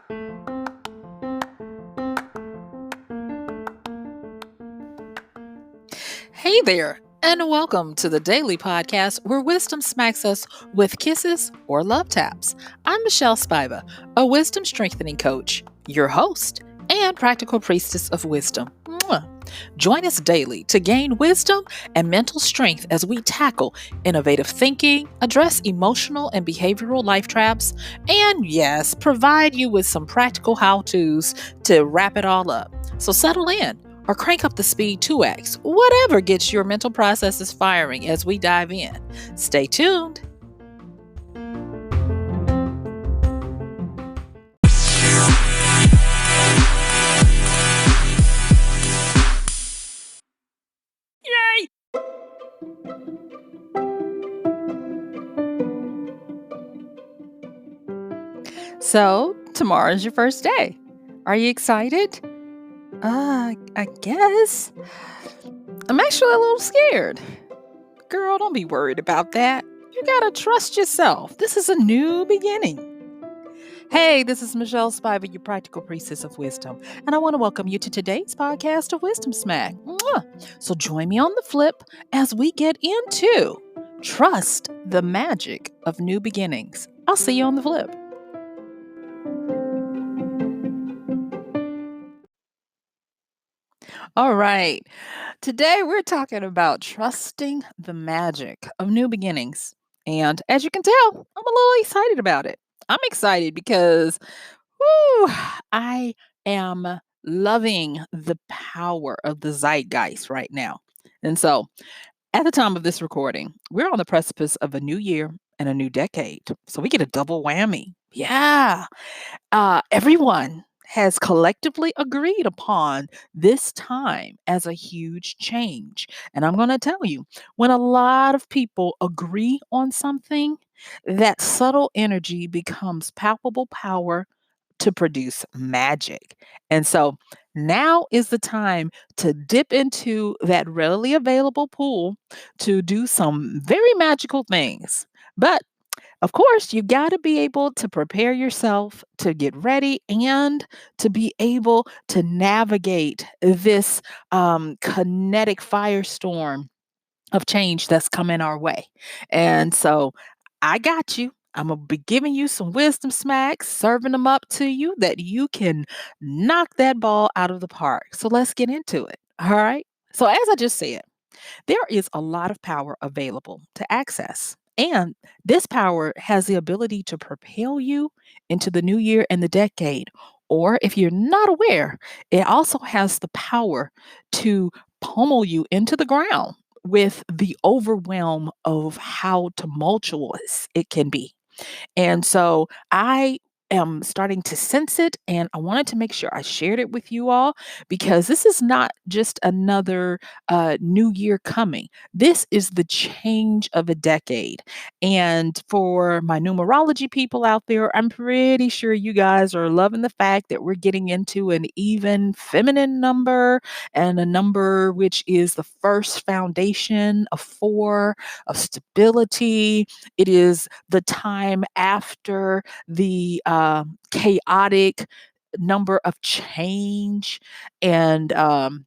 Hey there, and welcome to the daily podcast where wisdom smacks us with kisses or love taps. I'm MichelleSpiva, a wisdom strengthening coach, your host, and practical priestess of wisdom. Mwah. Join us daily to gain wisdom and mental strength as we tackle innovative thinking, address emotional and behavioral life traps, and yes, provide you with some practical how to's to wrap it all up. So settle in or crank up the speed 2x, whatever gets your mental processes firing as we dive in. Stay tuned. Yay! So, tomorrow's your first day. Are you excited? I guess. I'm actually a little scared. Girl, don't be worried about that. You gotta trust yourself. This is a new beginning. Hey, this is Michelle Spiva, your practical priestess of wisdom, and I want to welcome you to today's podcast of Wisdom Smack. Mwah. So join me on the flip as we get into Trust the Magic of New Beginnings. I'll see you on the flip. All right. Today we're talking about trusting the magic of new beginnings. And as you can tell, I'm a little excited about it. I'm excited because woo, I am loving the power of the zeitgeist right now. And so, at the time of this recording, we're on the precipice of a new year and a new decade. So, we get a double whammy. Yeah. Everyone has collectively agreed upon this time as a huge change. And I'm going to tell you, when a lot of people agree on something, that subtle energy becomes palpable power to produce magic. And so now is the time to dip into that readily available pool to do some very magical things. But of course, you got to be able to prepare yourself to get ready and to be able to navigate this kinetic firestorm of change that's coming our way. And so I got you. I'm going to be giving you some wisdom smacks, serving them up to you that you can knock that ball out of the park. So let's get into it. All right. So, as I just said, there is a lot of power available to access. And this power has the ability to propel you into the new year and the decade. Or if you're not aware, it also has the power to pummel you into the ground with the overwhelm of how tumultuous it can be. And so I am starting to sense it, and I wanted to make sure I shared it with you all because this is not just another new year coming. This is the change of a decade. And for my numerology people out there, I'm pretty sure you guys are loving the fact that we're getting into an even feminine number and a number which is the first foundation of four of stability. It is the time after the chaotic number of change and the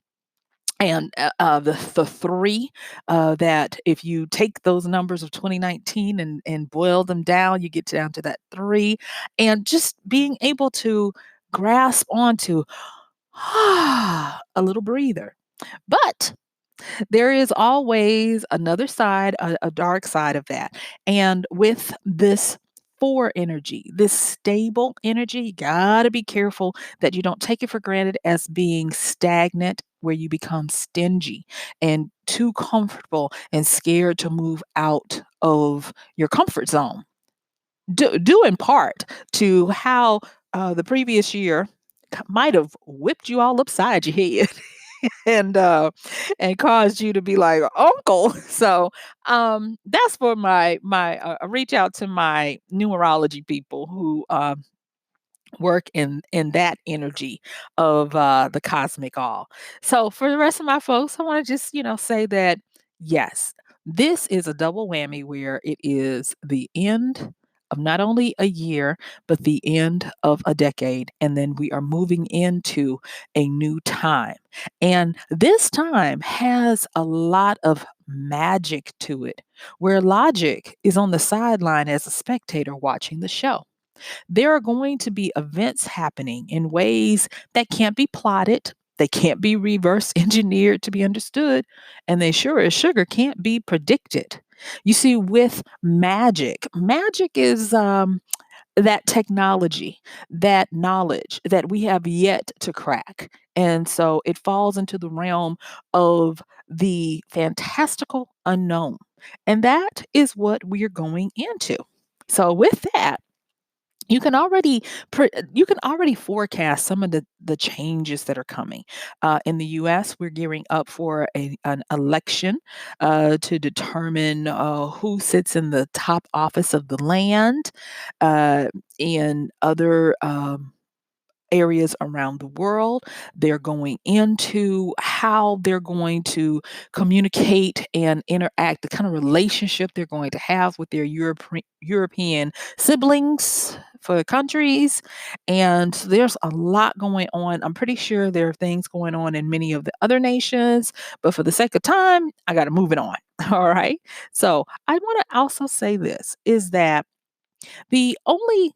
three that if you take those numbers of 2019 and boil them down, you get down to that three, and just being able to grasp onto a little breather. But there is always another side, a dark side of that. And with this four energy, this stable energy, you got to be careful that you don't take it for granted as being stagnant, where you become stingy and too comfortable and scared to move out of your comfort zone. Due in part to how the previous year might have whipped you all upside your head and and caused you to be like uncle. So that's for my reach out to my numerology people who work in that energy of the cosmic all. So for the rest of my folks, I want to just say that yes, this is a double whammy where it is the end of not only a year, but the end of a decade. And then we are moving into a new time. And this time has a lot of magic to it, where logic is on the sideline as a spectator watching the show. There are going to be events happening in ways that can't be plotted. They can't be reverse engineered to be understood. And they sure as sugar can't be predicted. You see, with magic, magic is that technology, that knowledge that we have yet to crack. And so it falls into the realm of the fantastical unknown. And that is what we are going into. So, with that, you can already you can already forecast some of the changes that are coming. In the U.S., we're gearing up for an election to determine who sits in the top office of the land. Uh, in other areas around the world. They're going into how they're going to communicate and interact, the kind of relationship they're going to have with their European siblings for countries. And there's a lot going on. I'm pretty sure there are things going on in many of the other nations, but for the sake of time, I got to move it on. All right. So I want to also say this is that the only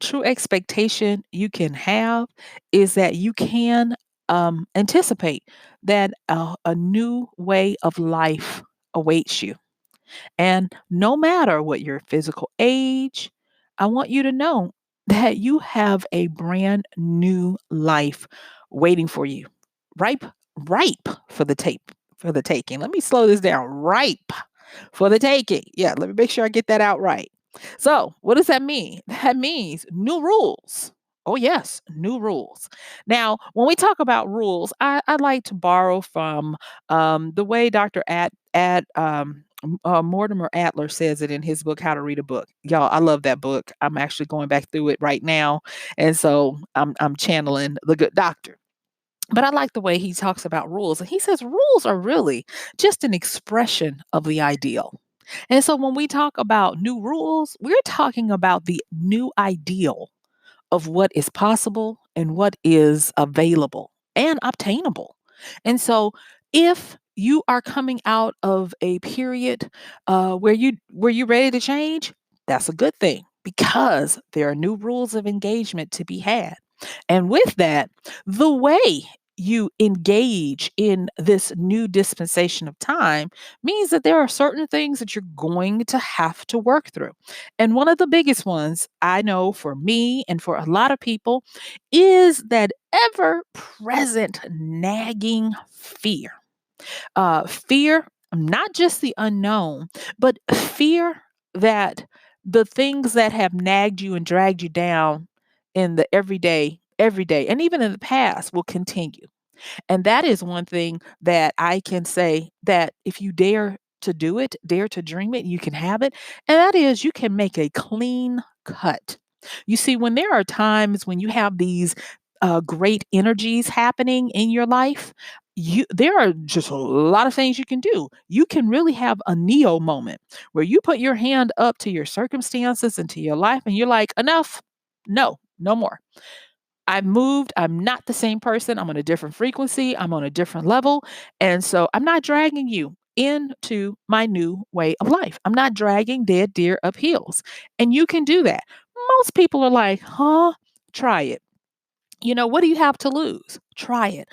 true expectation you can have is that you can anticipate that a new way of life awaits you. And no matter what your physical age, I want you to know that you have a brand new life waiting for you. Ripe, ripe for the tape for the taking. Let me slow this down. Ripe for the taking. Yeah, let me make sure I get that out right. So, what does that mean? That means new rules. Oh, yes, new rules. Now, when we talk about rules, I like to borrow from the way Dr. Mortimer Adler says it in his book, How to Read a Book. Y'all, I love that book. I'm actually going back through it right now. And so I'm channeling the good doctor. But I like the way he talks about rules. And he says rules are really just an expression of the ideal. And so when we talk about new rules, we're talking about the new ideal of what is possible and what is available and obtainable. And so if you are coming out of a period where you're ready to change, that's a good thing because there are new rules of engagement to be had. And with that, the way you engage in this new dispensation of time means that there are certain things that you're going to have to work through. And one of the biggest ones I know for me and for a lot of people is that ever present nagging fear. Fear, not just the unknown, but fear that the things that have nagged you and dragged you down in the every day, and even in the past will continue. And that is one thing that I can say that if you dare to do it, dare to dream it, you can have it. And that is you can make a clean cut. You see, when there are times when you have these great energies happening in your life, there are just a lot of things you can do. You can really have a neo moment where you put your hand up to your circumstances and to your life and you're like, enough. No, no more. I've moved. I'm not the same person. I'm on a different frequency. I'm on a different level. And so I'm not dragging you into my new way of life. I'm not dragging dead deer up hills. And you can do that. Most people are like, huh? Try it. What do you have to lose? Try it.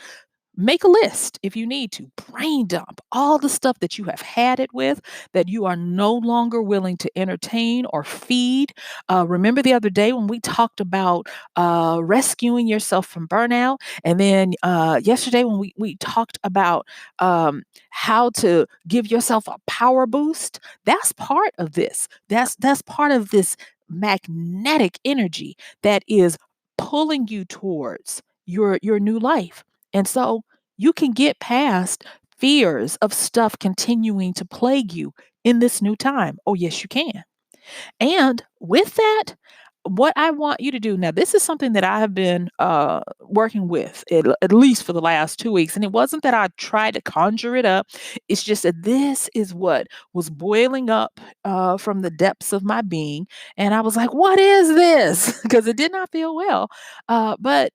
Make a list if you need to. Brain dump all the stuff that you have had it with that you are no longer willing to entertain or feed. Remember the other day when we talked about rescuing yourself from burnout? And then yesterday when we talked about how to give yourself a power boost? That's part of this. That's part of this magnetic energy that is pulling you towards your new life. And so you can get past fears of stuff continuing to plague you in this new time. Oh, yes, you can. And with that, what I want you to do now, this is something that I have been working with at least for the last 2 weeks. And it wasn't that I tried to conjure it up, it's just that this is what was boiling up from the depths of my being. And I was like, what is this? Because it did not feel well. But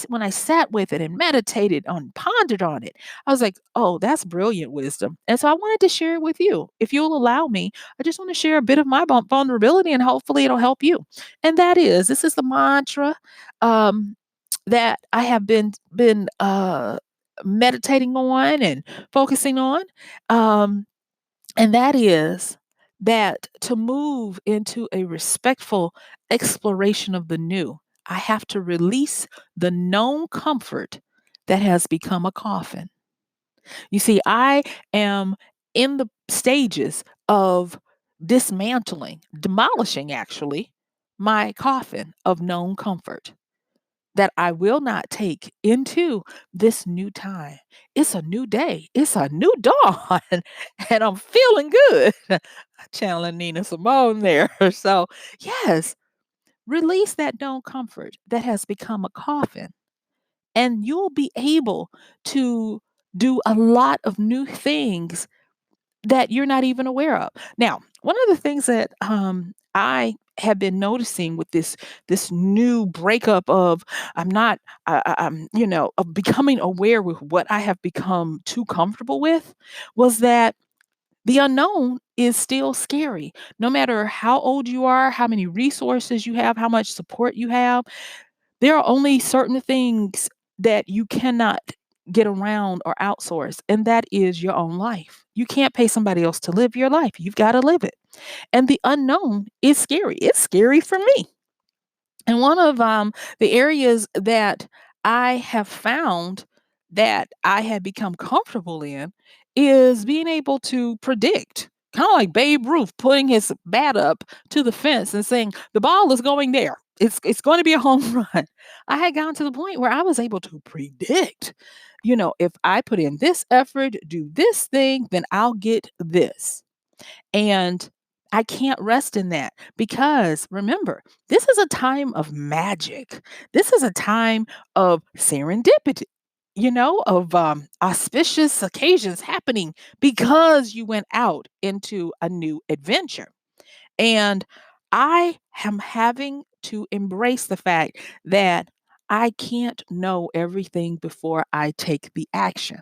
when I sat with it and meditated on, pondered on it, I was like, oh, that's brilliant wisdom. And so I wanted to share it with you. If you'll allow me, I just want to share a bit of my vulnerability and hopefully it'll help you. And that is, this is the mantra um, that I have been meditating on and focusing on. Um, and that is that to move into a respectful exploration of the new, I have to release the known comfort that has become a coffin. You see, I am in the stages of dismantling, demolishing actually, my coffin of known comfort that I will not take into this new time. It's a new day. It's a new dawn, and I'm feeling good. Channeling Nina Simone there. So, yes, release that known comfort that has become a coffin, and you'll be able to do a lot of new things that you're not even aware of. Now, one of the things that I have been noticing with this new breakup of I'm not I'm of becoming aware with what I have become too comfortable with was that the unknown is still scary. No matter how old you are, how many resources you have, how much support you have, there are only certain things that you cannot get around or outsource, and that is your own life. You can't pay somebody else to live your life. You've got to live it. And the unknown is scary. It's scary for me. And one of the areas that I have found that I have become comfortable in is being able to predict, kind of like Babe Ruth putting his bat up to the fence and saying, the ball is going there. It's going to be a home run. I had gotten to the point where I was able to predict, if I put in this effort, do this thing, then I'll get this. And I can't rest in that because remember, this is a time of magic. This is a time of serendipity, of auspicious occasions happening because you went out into a new adventure. And I am having to embrace the fact that I can't know everything before I take the action.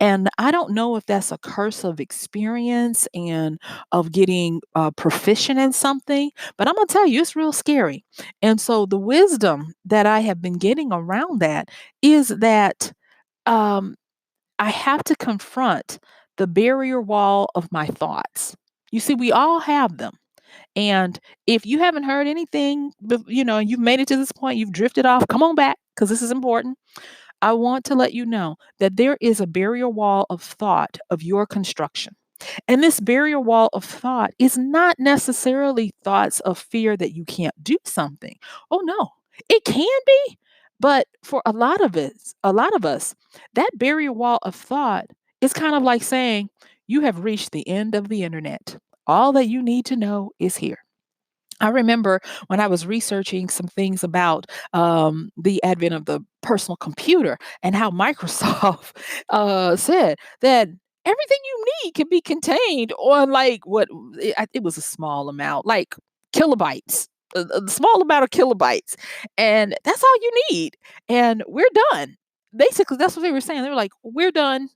And I don't know if that's a curse of experience and of getting proficient in something, but I'm going to tell you, it's real scary. And so the wisdom that I have been getting around that is that um, I have to confront the barrier wall of my thoughts. You see, we all have them. And if you haven't heard anything, and you've made it to this point, you've drifted off, come on back because this is important. I want to let you know that there is a barrier wall of thought of your construction. And this barrier wall of thought is not necessarily thoughts of fear that you can't do something. Oh no, it can be. But for a lot of us, that barrier wall of thought is kind of like saying you have reached the end of the internet. All that you need to know is here. I remember when I was researching some things about the advent of the personal computer and how Microsoft said that everything you need can be contained on like it was a small amount, like kilobytes, a small amount of kilobytes, and that's all you need, and we're done. Basically, that's what they were saying. They were like, "We're done.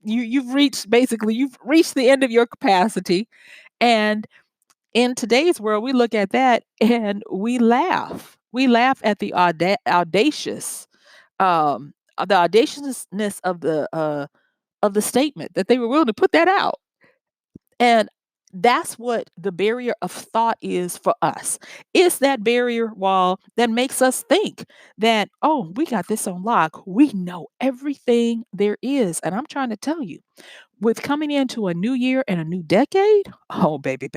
You've reached the end of your capacity," and in today's world, we look at that and we laugh. We laugh at the audaciousness of the statement that they were willing to put that out. And that's what the barrier of thought is for us. It's that barrier wall that makes us think that, oh, we got this on lock. We know everything there is. And I'm trying to tell you, with coming into a new year and a new decade, oh, baby,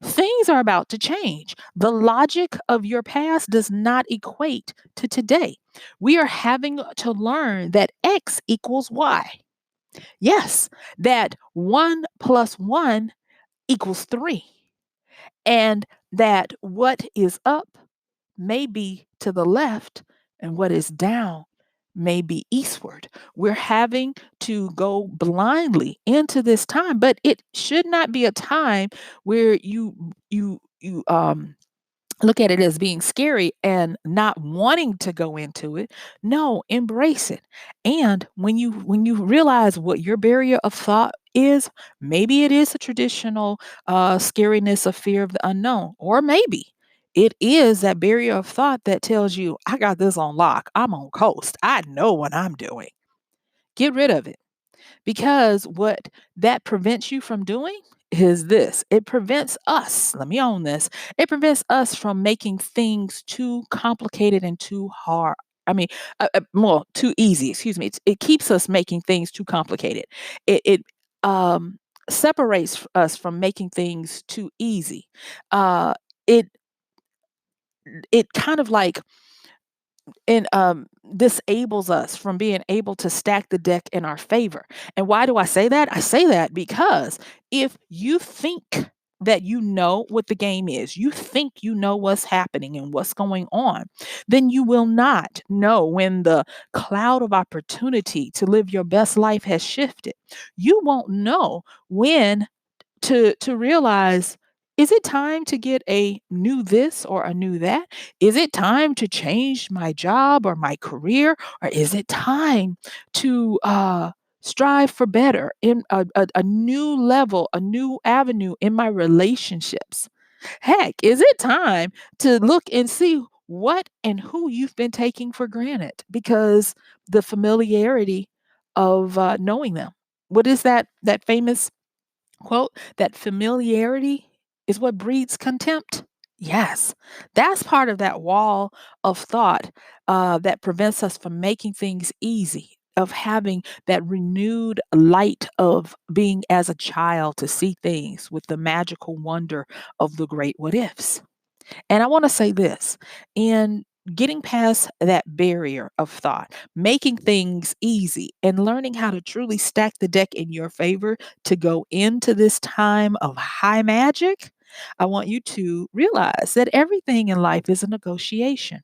things are about to change. The logic of your past does not equate to today. We are having to learn that X equals Y. Yes, that 1 plus 1 equals 3. And that what is up may be to the left and what is down may be eastward. We're having to go blindly into this time, but it should not be a time where you look at it as being scary and not wanting to go into it. No, embrace it. And when you realize what your barrier of thought is, maybe it is a traditional scariness of fear of the unknown, or maybe it is that barrier of thought that tells you, I got this on lock. I'm on coast. I know what I'm doing. Get rid of it. Because what that prevents you from doing is this: it prevents us, let me own this, it prevents us from making things too complicated and too hard. I mean, well, too easy, excuse me. It keeps us making things too complicated. It um, separates us from making things too easy. Uh, it, it kind of like and disables us from being able to stack the deck in our favor. And why do I say that? I say that because if you think that you know what the game is, you think you know what's happening and what's going on, then you will not know when the cloud of opportunity to live your best life has shifted. You won't know when to realize, is it time to get a new this or a new that? Is it time to change my job or my career? Or is it time to strive for better in a new level, a new avenue in my relationships? Heck, is it time to look and see what and who you've been taking for granted because the familiarity of knowing them? What is that famous quote, that familiarity is what breeds contempt? Yes, that's part of that wall of thought that prevents us from making things easy, of having that renewed light of being as a child to see things with the magical wonder of the great what ifs. And I want to say this: in getting past that barrier of thought, making things easy, and learning how to truly stack the deck in your favor to go into this time of high magic, I want you to realize that everything in life is a negotiation.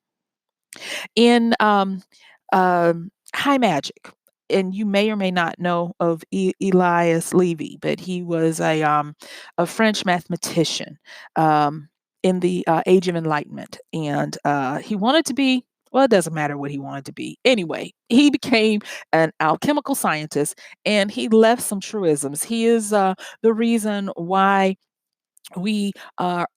In high magic, and you may or may not know of Elias Levy, but he was a French mathematician in the Age of Enlightenment, and he wanted to be. Well, it doesn't matter what he wanted to be. Anyway, he became an alchemical scientist, and he left some truisms. He is the reason why we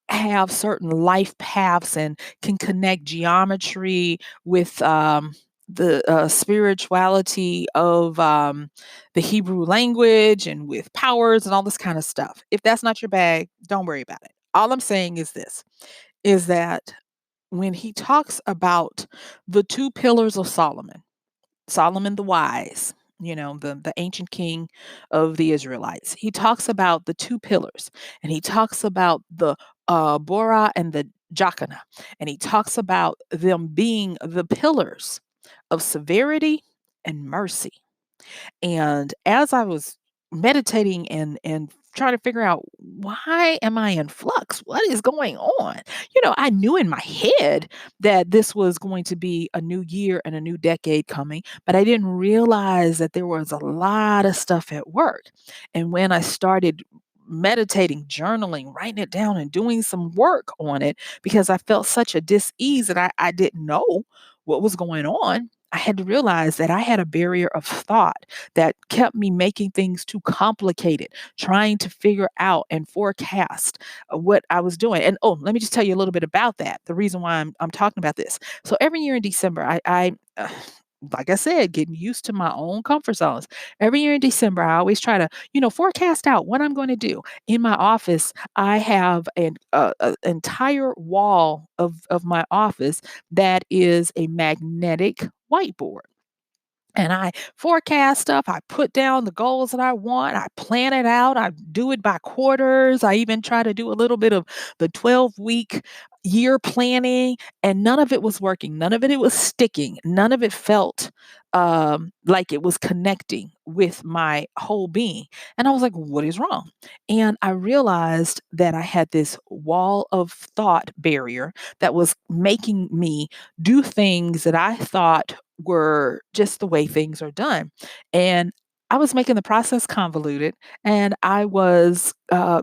have certain life paths and can connect geometry with the spirituality of the Hebrew language and with powers and all this kind of stuff. If that's not your bag, don't worry about it. All I'm saying is this: is that when he talks about the two pillars of Solomon, Solomon the wise, the ancient king of the Israelites. He talks about the two pillars, and he talks about the Bora and the Jacana, and he talks about them being the pillars of severity and mercy. And as I was meditating and trying to figure out, why am I in flux? What is going on? I knew in my head that this was going to be a new year and a new decade coming, but I didn't realize that there was a lot of stuff at work. And when I started meditating, journaling, writing it down, and doing some work on it, because I felt such a dis-ease that I didn't know what was going on, I had to realize that I had a barrier of thought that kept me making things too complicated, trying to figure out and forecast what I was doing. And oh, let me just tell you a little bit about that. The reason why I'm talking about this. So every year in December, I like I said, getting used to my own comfort zones. Every year in December, I always try to, forecast out what I'm going to do. In my office, I have an entire wall of my office that is a magnetic whiteboard. and I forecast stuff. I put down the goals that I want. I plan it out. I do it by quarters. I even try to do a little bit of the 12-week year planning, and none of it was working. None of it was sticking. None of it felt like it was connecting with my whole being. And I was like, what is wrong? And I realized that I had this wall of thought barrier that was making me do things that I thought were just the way things are done. And I was making the process convoluted, and I was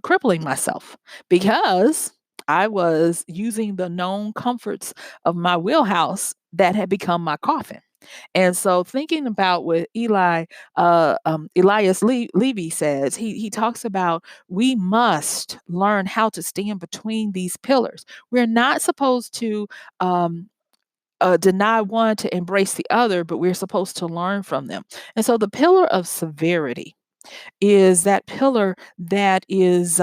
crippling myself because I was using the known comforts of my wheelhouse that had become my coffin. And so, thinking about what Elias Levy says, he talks about we must learn how to stand between these pillars. We're not supposed to um, deny one to embrace the other, but we're supposed to learn from them. And so the pillar of severity is that pillar that is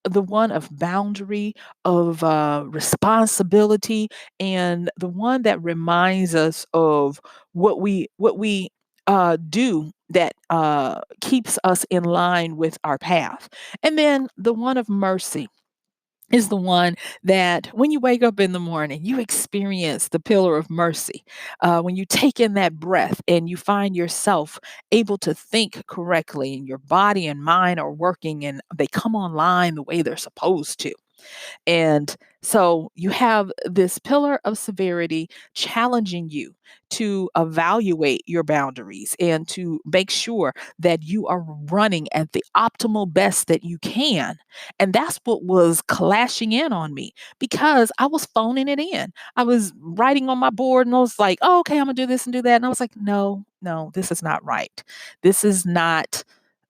the one of boundary, of responsibility, and the one that reminds us of what we do that keeps us in line with our path. And then the one of mercy is the one that when you wake up in the morning, you experience the pillar of mercy. When you take in that breath and you find yourself able to think correctly, and your body and mind are working and they come online the way they're supposed to. And so you have this pillar of severity challenging you to evaluate your boundaries and to make sure that you are running at the optimal best that you can. And that's what was clashing in on me because I was phoning it in. I was writing on my board and I was like, oh, okay, I'm going to do this and do that. And I was like, no, no, this is not right. This is not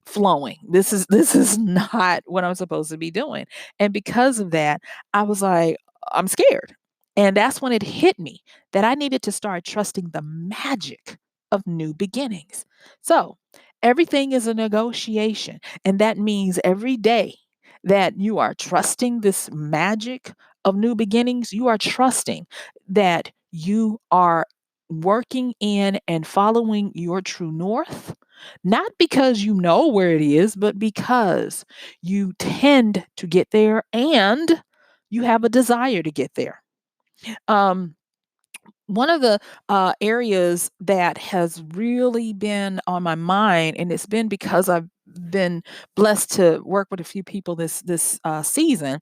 flowing. This is not what I'm supposed to be doing. And because of that, I was like, I'm scared. And that's when it hit me that I needed to start trusting the magic of new beginnings. So, everything is a negotiation, and that means every day that you are trusting this magic of new beginnings, you are trusting that you are working in and following your true north, not because you know where it is, but because you tend to get there and you have a desire to get there. Um, One of the areas that has really been on my mind, and it's been because I've been blessed to work with a few people this season,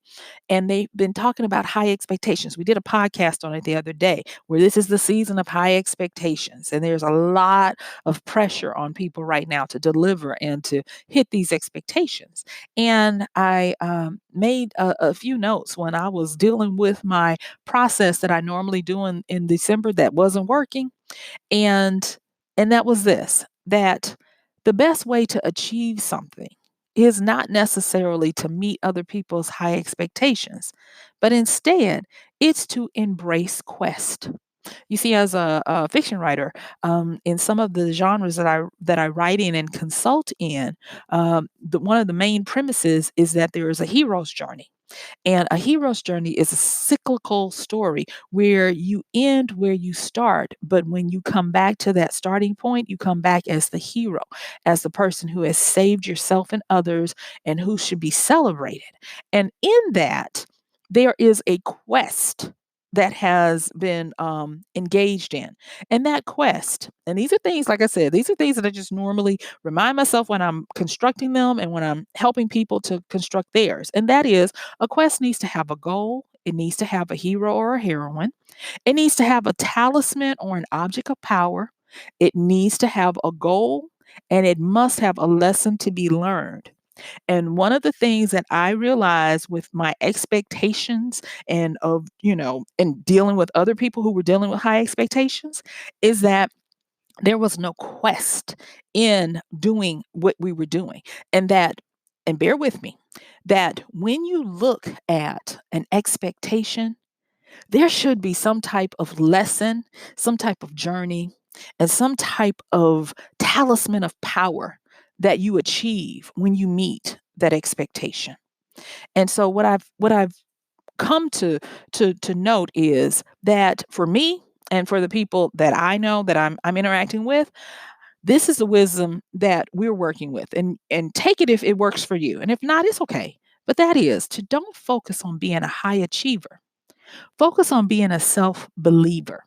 and they've been talking about high expectations. We did a podcast on it the other day, where this is the season of high expectations, and there's a lot of pressure on people right now to deliver and to hit these expectations. And I made a few notes when I was dealing with my process that I normally do in December that wasn't working. And that was this, that the best way to achieve something is not necessarily to meet other people's high expectations, but instead it's to embrace quest. You see, as a fiction writer, in some of the genres that I write in and consult in, one of the main premises is that there is a hero's journey, and a hero's journey is a cyclical story where you end where you start. But when you come back to that starting point, you come back as the hero, as the person who has saved yourself and others and who should be celebrated. And in that, there is a quest that has been engaged in. And that quest, and these are things, like I said, these are things that I just normally remind myself when I'm constructing them and when I'm helping people to construct theirs. And that is, a quest needs to have a goal, it needs to have a hero or a heroine, it needs to have a talisman or an object of power, it needs to have a goal, and it must have a lesson to be learned. And one of the things that I realized with my expectations and and dealing with other people who were dealing with high expectations is that there was no quest in doing what we were doing. And that, and bear with me, that when you look at an expectation, there should be some type of lesson, some type of journey, and some type of talisman of power that you achieve when you meet that expectation. And so what I've come to note is that for me, And for the people that I know that I'm interacting with, this is the wisdom that we're working with. And take it if it works for you. And if not, it's okay. But that is to don't focus on being a high achiever. Focus on being a self believer.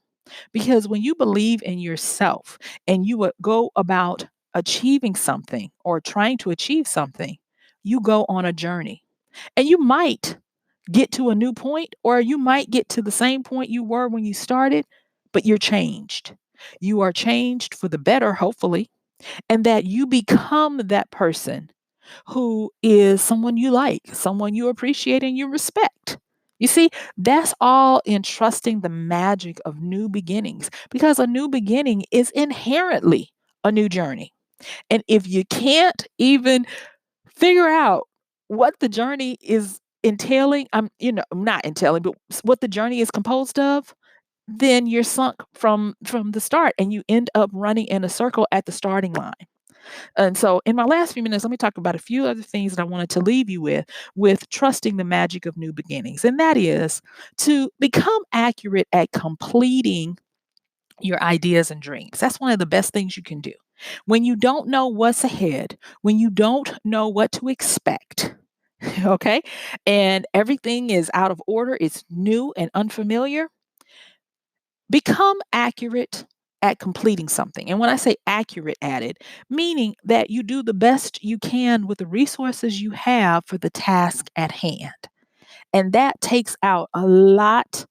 Because when you believe in yourself and you would go about achieving something or trying to achieve something, you go on a journey. And you might get to a new point, or you might get to the same point you were when you started, but you're changed. You are changed for the better, hopefully, and that you become that person who is someone you like, someone you appreciate and you respect. You see, that's all in trusting the magic of new beginnings because a new beginning is inherently a new journey. And if you can't even figure out what the journey is entailing, not entailing, but what the journey is composed of, then you're sunk from the start and you end up running in a circle at the starting line. And so, in my last few minutes, let me talk about a few other things that I wanted to leave you with trusting the magic of new beginnings. And that is to become accurate at completing your ideas and dreams. That's one of the best things you can do. When you don't know what's ahead, when you don't know what to expect, okay, and everything is out of order, it's new and unfamiliar, become accurate at completing something. And when I say accurate at it, meaning that you do the best you can with the resources you have for the task at hand. And that takes out a lot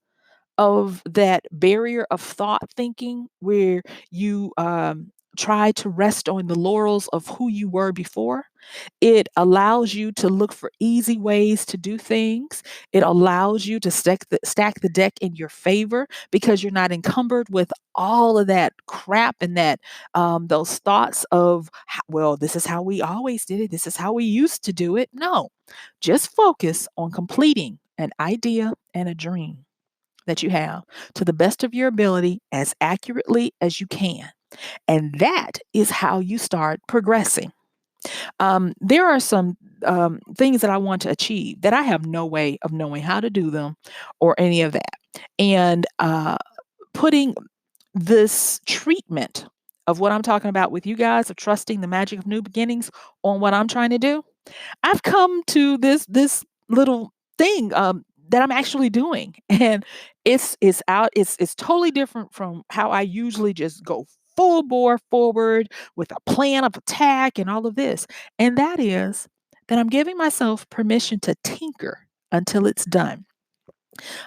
of that barrier of thought thinking where you try to rest on the laurels of who you were before. It allows you to look for easy ways to do things. It allows you to stack the deck in your favor because you're not encumbered with all of that crap and that those thoughts of, well, this is how we always did it. This is how we used to do it. No, just focus on completing an idea and a dream that you have to the best of your ability as accurately as you can. And that is how you start progressing. There are some things that I want to achieve that I have no way of knowing how to do them or any of that. And putting this treatment of what I'm talking about with you guys of trusting the magic of new beginnings on what I'm trying to do, I've come to this little thing that I'm actually doing, and it's totally different from how I usually just go full bore forward with a plan of attack and all of this, and that is that I'm giving myself permission to tinker until it's done.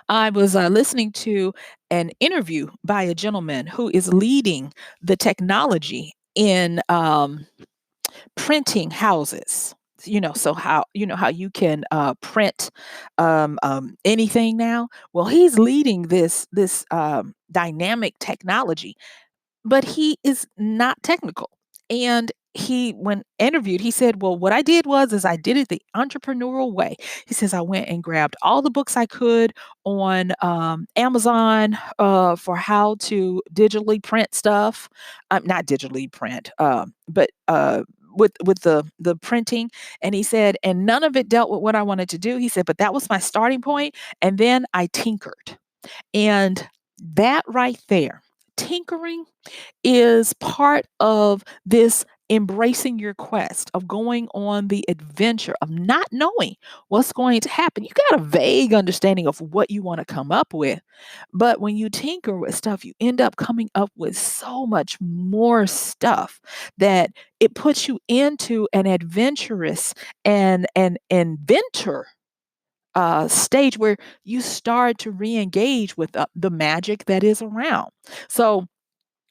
I was listening to an interview by a gentleman who is leading the technology in printing houses. So how you can print anything now. Well, he's leading this dynamic technology, but he is not technical. And he, when interviewed, he said, "Well, what I did was is I did it the entrepreneurial way." He says, "I went and grabbed all the books I could on Amazon for how to digitally print stuff, not digitally print, but with the printing." And he said, "And none of it dealt with what I wanted to do." He said, "But that was my starting point, and then I tinkered." And that right there, tinkering is part of this embracing your quest, of going on the adventure of not knowing what's going to happen. You got a vague understanding of what you want to come up with. But when you tinker with stuff, you end up coming up with so much more stuff that it puts you into an adventurous and an inventor stage where you start to re-engage with the magic that is around. So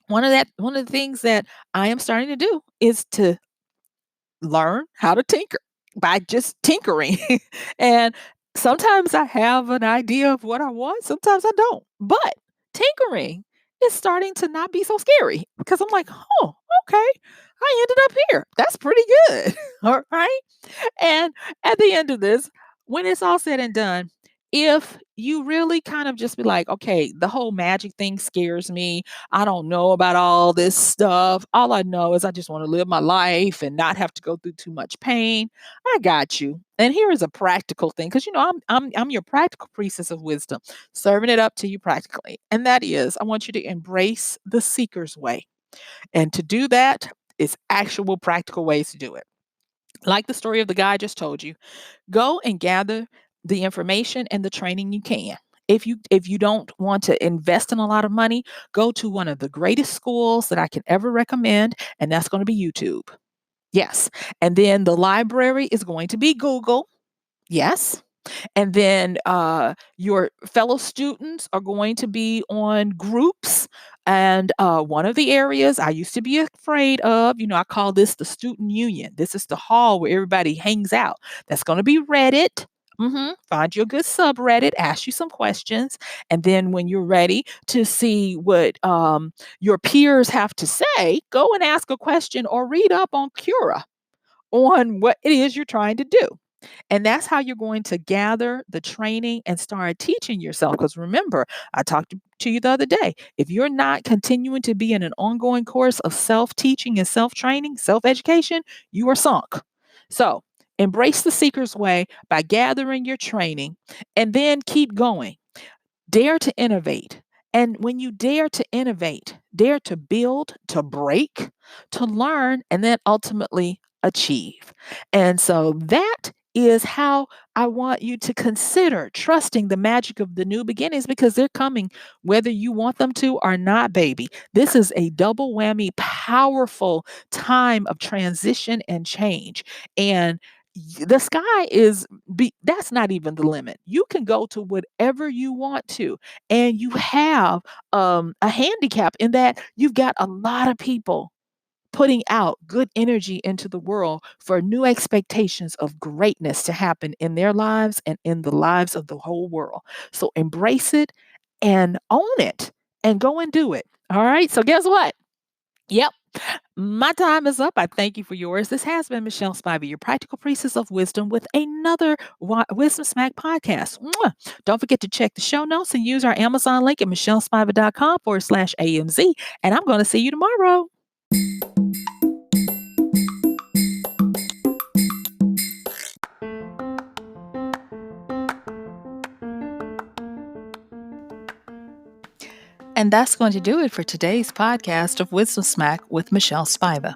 one of the things that I am starting to do is to learn how to tinker by just tinkering. And sometimes I have an idea of what I want, sometimes I don't. But tinkering is starting to not be so scary because I'm like, oh, okay, I ended up here. That's pretty good. All right. And at the end of this, when it's all said and done, if you really kind of just be like, okay, the whole magic thing scares me. I don't know about all this stuff. All I know is I just want to live my life and not have to go through too much pain. I got you. And here is a practical thing, because I'm your practical priestess of wisdom, serving it up to you practically. And that is, I want you to embrace the seeker's way. And to do that is actual practical ways to do it. Like the story of the guy I just told you, go and gather the information and the training you can. If you don't want to invest in a lot of money, go to one of the greatest schools that I can ever recommend, and that's going to be YouTube. Yes. And then the library is going to be Google. Yes. And then your fellow students are going to be on groups. And one of the areas I used to be afraid of, I call this the student union. This is the hall where everybody hangs out. That's going to be Reddit. Find you a good subreddit, ask you some questions. And then when you're ready to see what your peers have to say, go and ask a question or read up on Cura on what it is you're trying to do. And that's how you're going to gather the training and start teaching yourself. Because remember, I talked to you the other day. If you're not continuing to be in an ongoing course of self teaching and self training, self education, you are sunk. So embrace the seeker's way by gathering your training and then keep going. Dare to innovate. And when you dare to innovate, dare to build, to break, to learn, and then ultimately achieve. And so that is how I want you to consider trusting the magic of the new beginnings, because they're coming whether you want them to or not, baby. This is a double whammy, powerful time of transition and change. And the sky that's not even the limit. You can go to whatever you want to, and you have a handicap in that you've got a lot of people putting out good energy into the world for new expectations of greatness to happen in their lives and in the lives of the whole world. So embrace it and own it and go and do it. All right. So guess what? Yep. My time is up. I thank you for yours. This has been MichelleSpiva, your practical priestess of wisdom, with another Wisdom Smack podcast. Mwah. Don't forget to check the show notes and use our Amazon link at MichelleSpiva.com/AMZ. And I'm going to see you tomorrow. And that's going to do it for today's podcast of Wisdom Smack with MichelleSpiva.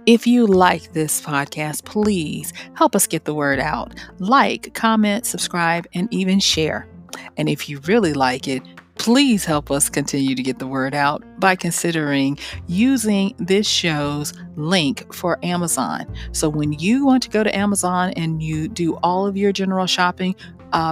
If you like this podcast, please help us get the word out. Like, comment, subscribe, and even share. And if you really like it, please help us continue to get the word out by considering using this show's link for Amazon. So when you want to go to Amazon and you do all of your general shopping,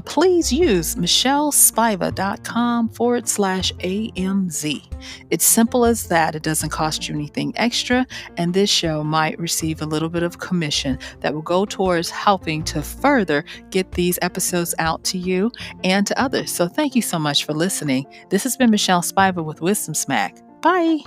please use MichelleSpiva.com/AMZ. It's simple as that. It doesn't cost you anything extra, and this show might receive a little bit of commission that will go towards helping to further get these episodes out to you and to others. So thank you so much for listening. This has been MichelleSpiva with Wisdom Smack. Bye.